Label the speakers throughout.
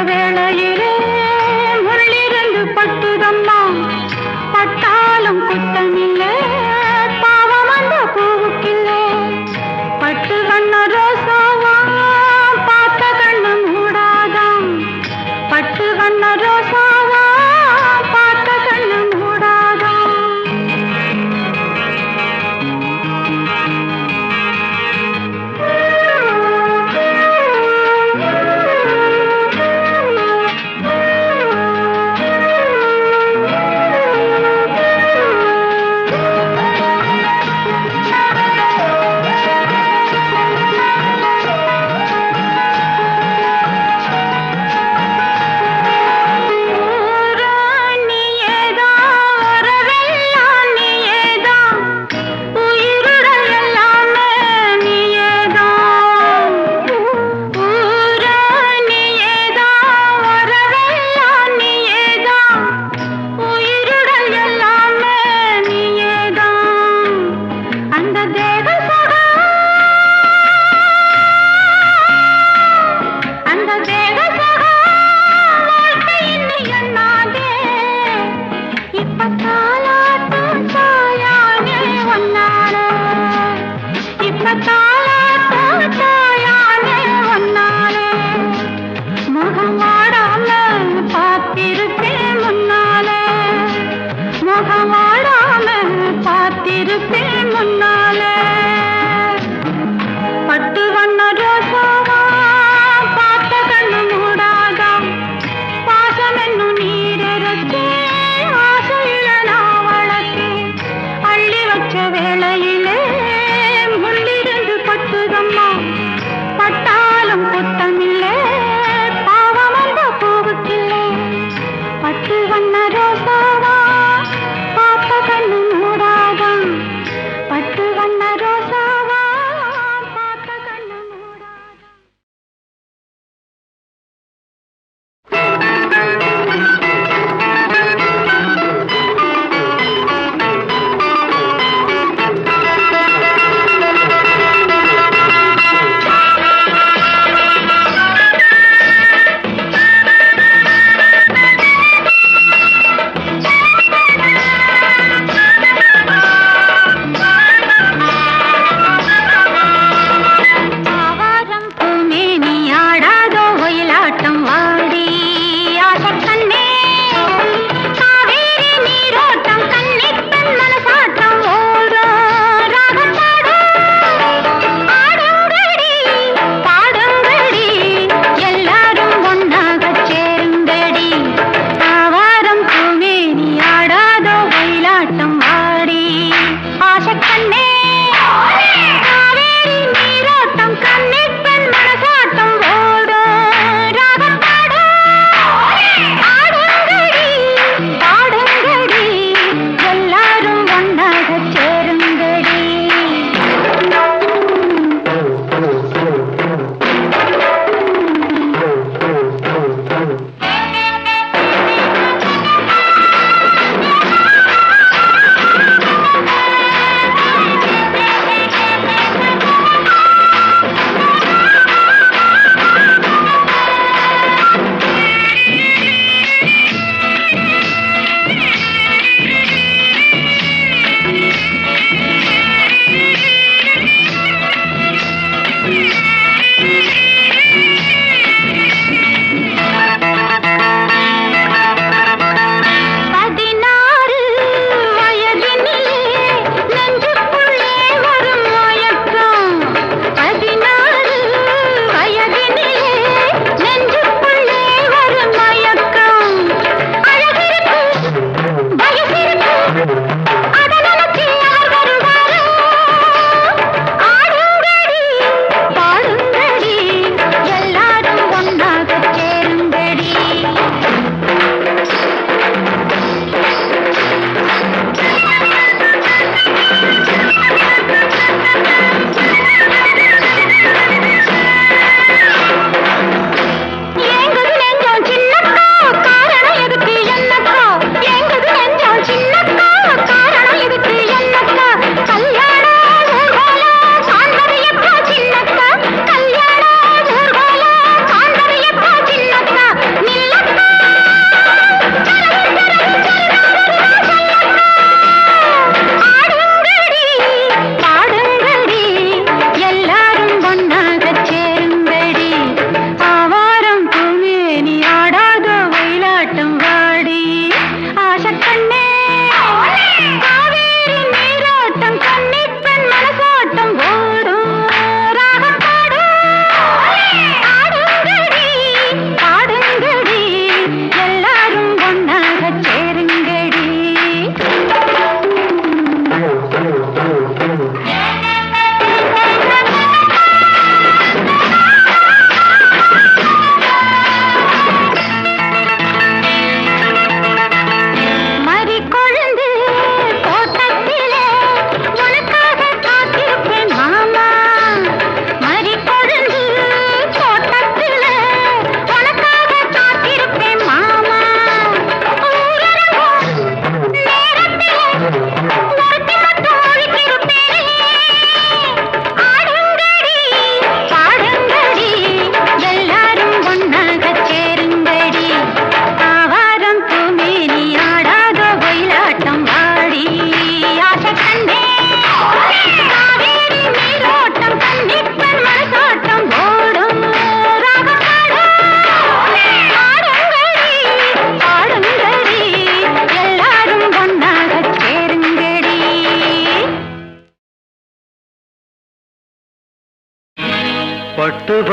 Speaker 1: வேளையிலே முள்ளிருந்து பட்டுதம்மா, பட்டாலும் குத்தமில்லை, பாவம் அந்த பூவுக்கில்லை. பட்டு வண்ண ரோசாவா பார்த்த கண்ணு மூடாதாம், பட்டு வண்ண ரோசாவா பார்த்த கண்ணு மூடாதாம்.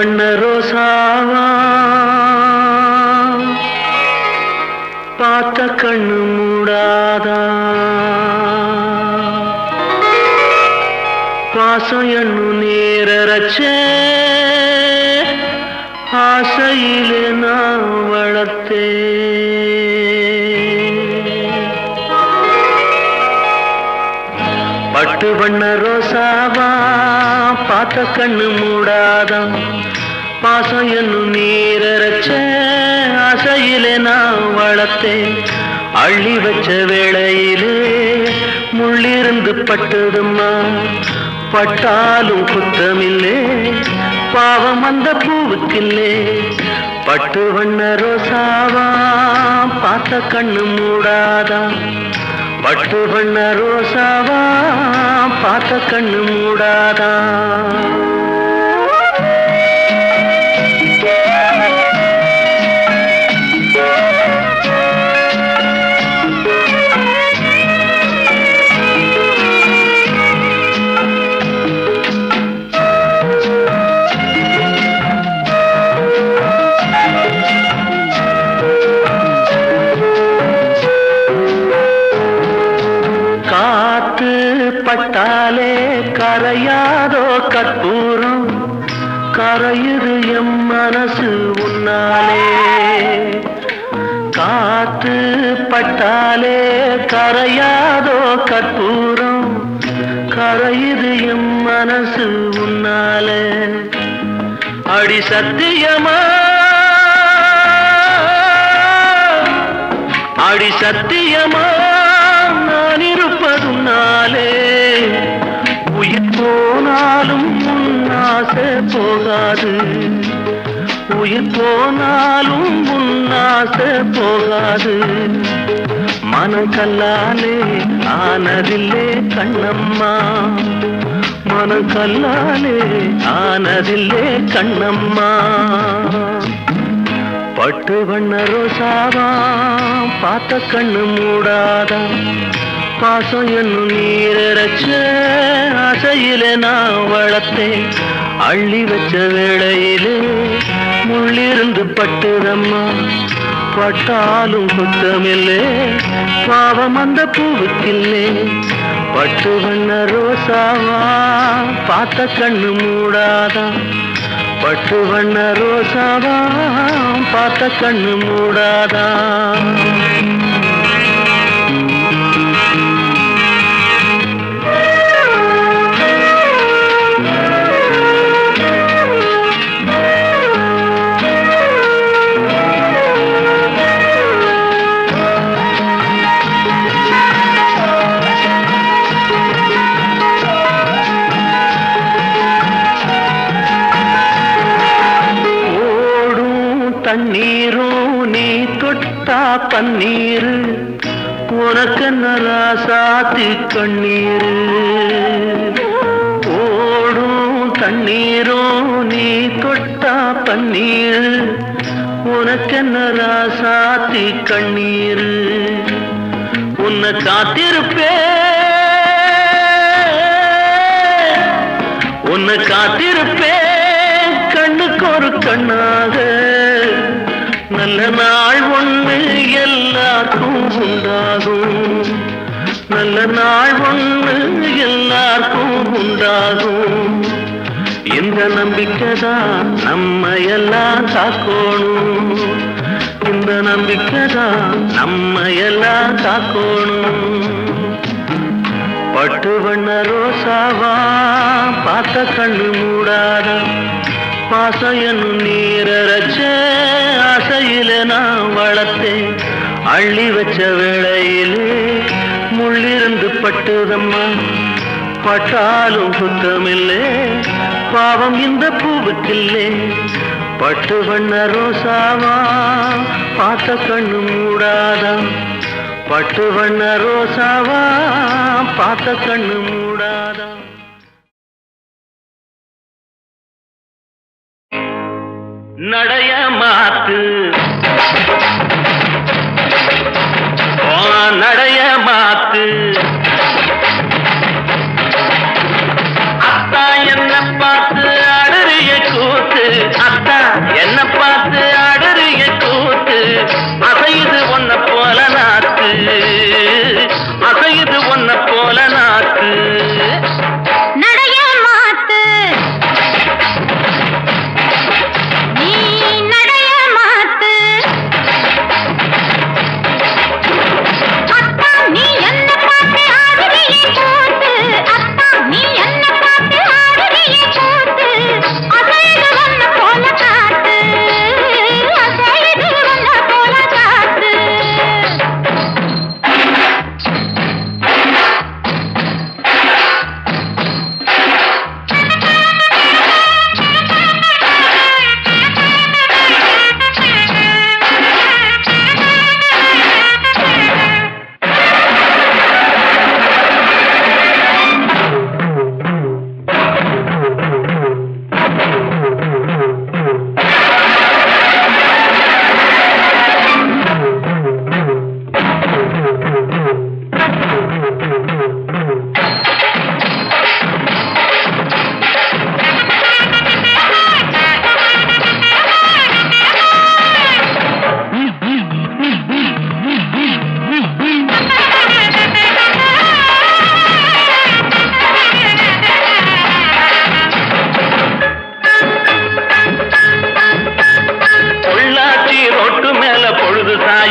Speaker 2: வண்ண ரோசாவா பார்த்த கண்ணு மூடாதா பாசம் எண்ணு நேரச்சே ஆசையிலே நான் வளர்த்தே பட்டு வண்ண ரோசாவா பார்த்த கண்ணு மூடாதா பாசம் என்னும் நீரச்ச ஆசையிலே நான் வளர்த்தேன் அள்ளி வச்ச வேளையிலே முள்ளிருந்து பட்டதும்மா பட்டாலும் குத்தமில்லே பாவம் அந்த பூவுக்கில்லே பட்டு வண்ண ரோசாவா பார்த்த கண்ணு மூடாதா பட்டு வண்ண ரோசாவா பார்த்த கண்ணு மூடாதா பட்டாலே கரையாதோ கற்பூரம் கரையுது எம் மனசு உன்னாலே காத்து பட்டாலே கரையாதோ கற்பூரம் கரையுது எம் மனசு உன்னாலே அடி சத்தியமா அடி சத்தியமா நான் இருப்பதுனாலே உயிர் போனாலும் உன்னாசை போகாது உயிர் போனாலும் உன்னாசை போகாது மனம் கல்லாலே ஆனதில்லே கண்ணம்மா மனம் கல்லாலே ஆனதில்லே கண்ணம்மா பட்டு வண்ண ரோசாவா பார்த்த கண்ணு மூடாதா பாசம் என்னும் நீரச்ச ஆசையிலே நான் வளர்த்தேன் அள்ளி வச்ச வேளையிலே முள்ளிருந்து பட்டுதம்மா பட்டாலும் குத்தமில்லே பாவம் அந்த பூவுக்கில்லே பட்டு வண்ண ரோசாவா பார்த்த கண்ணு மூடாதா பட்டு வண்ண ரோசாவா பார்த்த கண்ணு மூடாதா தண்ணீரும் நீ தொட்டா பன்னீரு உனக்கு நராசாத்தி கண்ணீரு ஓடும் தண்ணீரும் நீ தொட்டா பன்னீரு உனக்கு நராசாத்தி கண்ணீரு உன்னை காத்திருப்பே உன்னை காத்திருப்பே கண்ணுக்கு ஒரு கண்ணாக நல்ல நாள் ஒன்று எல்லாருக்கும் உண்டாகும் நல்ல நாள் ஒன்று எல்லாருக்கும் உண்டாகும் இந்த நம்பிக்கைதான் நம்ம எல்லாம் காக்கணும் இந்த நம்பிக்கைதான் நம்ம எல்லாம் காக்கணும் பட்டு வண்ண ரோசாவா பார்த்த கண்ணு மூடாதா பாசம் என்னும் நீரச்ச ஆசையில நான் வளர்த்தேன் அள்ளி வச்ச வேளையிலே முள்ளிருந்து பட்டுதம்மா பட்டாலும் குத்தமில்லே பாவம் இந்த பூவுக்கில்லே பட்டு வண்ண ரோசாவா பார்த்த கண்ணு மூடாதா பட்டு வண்ண ரோசாவா பார்த்த கண்ணு மூடாதா நடைய மாத்து நடைய மாத்து அத்தா என்ன பார்த்து அடறிய கூத்து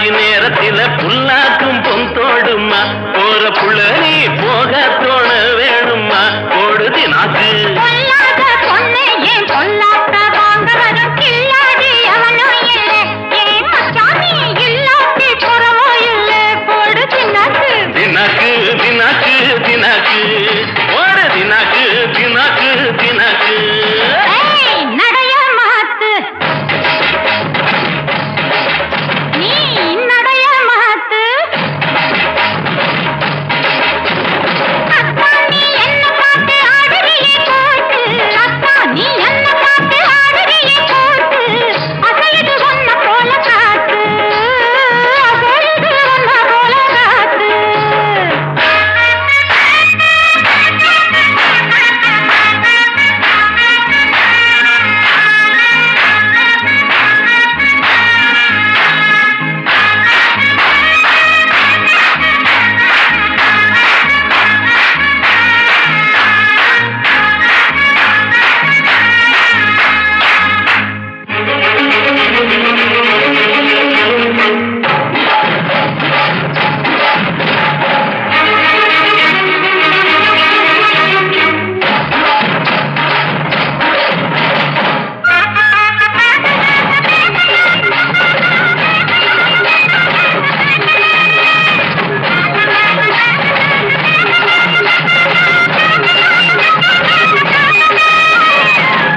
Speaker 2: பாய் நேரத்தில புல்லாக்கும் பொந்தோடுமா போற புள்ள நீ போக தோண வேணுமா ஓடுதி நாக்கு
Speaker 1: பொல்லாத பொண்ணு ஏன் பொல்லாத வாங்க வரும் கில்லாடி அவனும் இல்லை ஏன் மச்சாமி இல்லாட்டி புறவோ இல்லை போடு தின்னாக்கு
Speaker 2: தினாக்கு தினாக்கு தினாக்கு ஓடு தினாக்கு தினாக்கு தினாக்கு
Speaker 1: நடைய மாத்து நீ நடைய மாத்து அத்தா நீ என்ன பார்த்து ஆடுறியே போட்டு அத்தா நீ என்ன பார்த்து ஆடுறியே போட்டு அசையுது ஒன்ன போல காத்து அசையுது ஒன்ன போல காத்து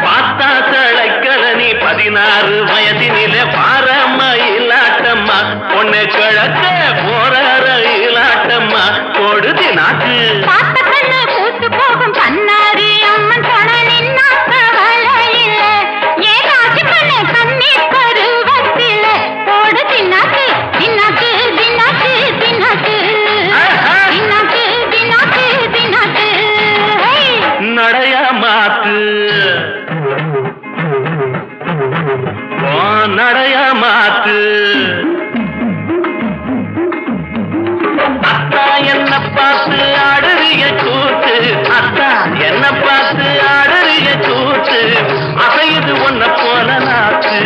Speaker 2: பார்த்தா சளைக்கல நீ 16 வயதினில பாரமயிலாட்டம்மா பொண்ணு கிழக்க போற ரயிலாட்டம்மா ஓடுதி நாக்கு
Speaker 1: பார்த்த கண்ணு பூத்து போகும் கண்ணாடி அம்மன் சொன்ன நின்னா கவலையில்ல ஏதாச்சும் பண்ணு கண்ணீர் பருவத்தில போடு தின்னாக்கு தின்னாக்கு தின்னாக்கு தின்னாக்கு தின்னாக்கு தின்னாக்கு தின்னாக்கு
Speaker 2: நடைய மாத்து ஓ நடைய மாத்து அத்தா என்ன பார்த்து ஆடுறிய கூத்து அத்தா என்ன பார்த்து ஆடுறிய கூத்து அசையுது ஒன்ன போல நாத்து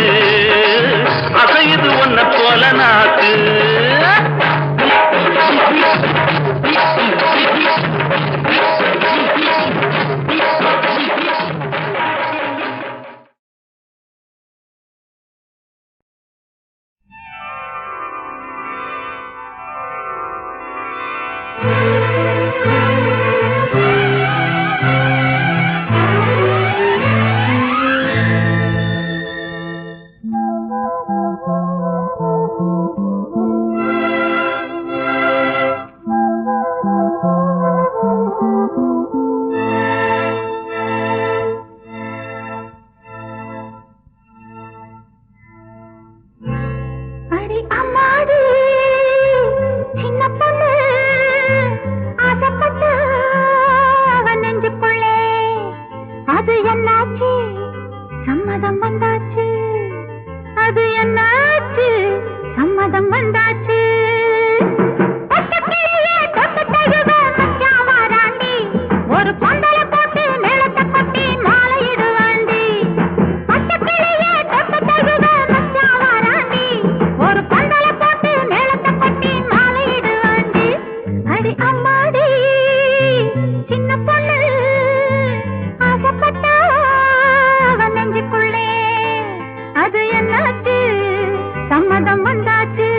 Speaker 2: அசையுது ஒன்ன போல நாத்து
Speaker 1: அடி அம்மாடி சின்ன பொண்ணு ஆசைப்பட்டு அவன் நெஞ்சுக்குள்ளே அது என்னாச்சு சம்மதம் வந்தாச்சு அது என்னாச்சு சம்மதம் வந்தாச்சு ஒரு பொந்தல போட்டு நிலத்தை கொட்டி மாலையிடுவாண்டி பச்சக்கிளியே தொட்டு தகுவ மச்சாவாராண்டி ஒரு பொந்தல போட்டு நிலத்தை கொட்டி மாலையிடுவாண்டி அடி அம்மாடி சின்ன பொண்ணு ஆசைப்பட்டா அவன் நெஞ்சுக்குள்ளே அது என்னாச்சு சம்மதம் வந்தாச்சு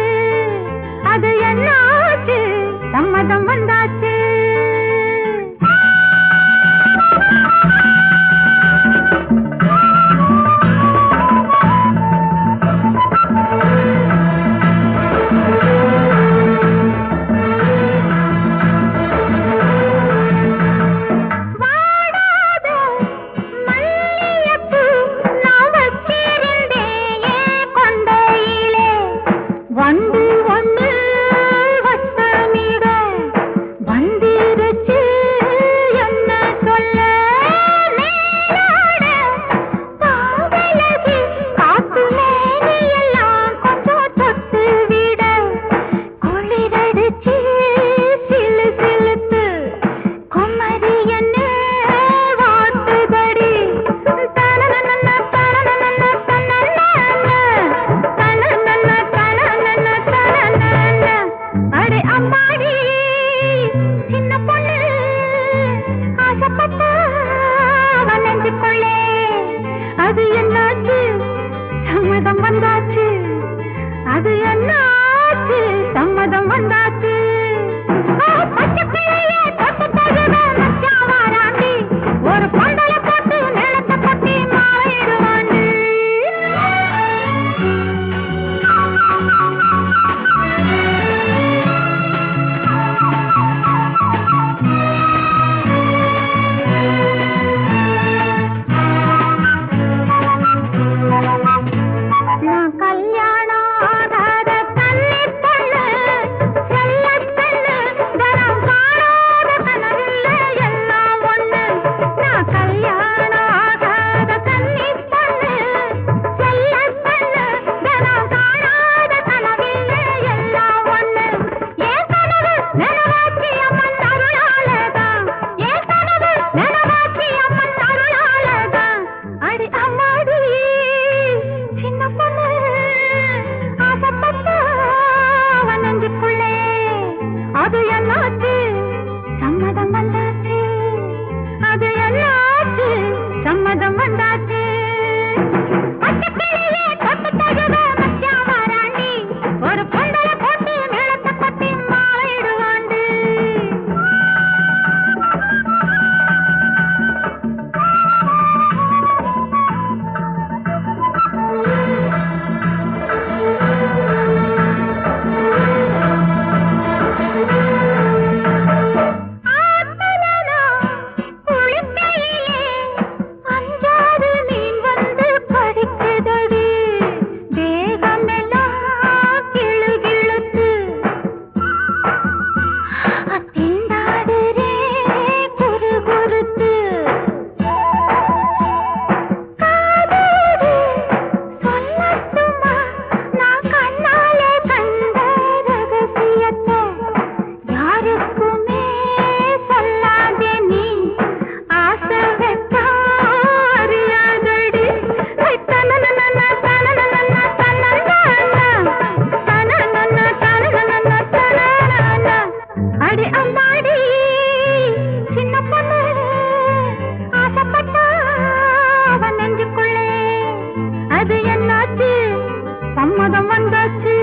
Speaker 1: சம்மதம் வந்தாச்சு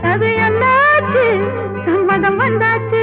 Speaker 1: அது என்னாச்சு சம்மதம் வந்தாச்சு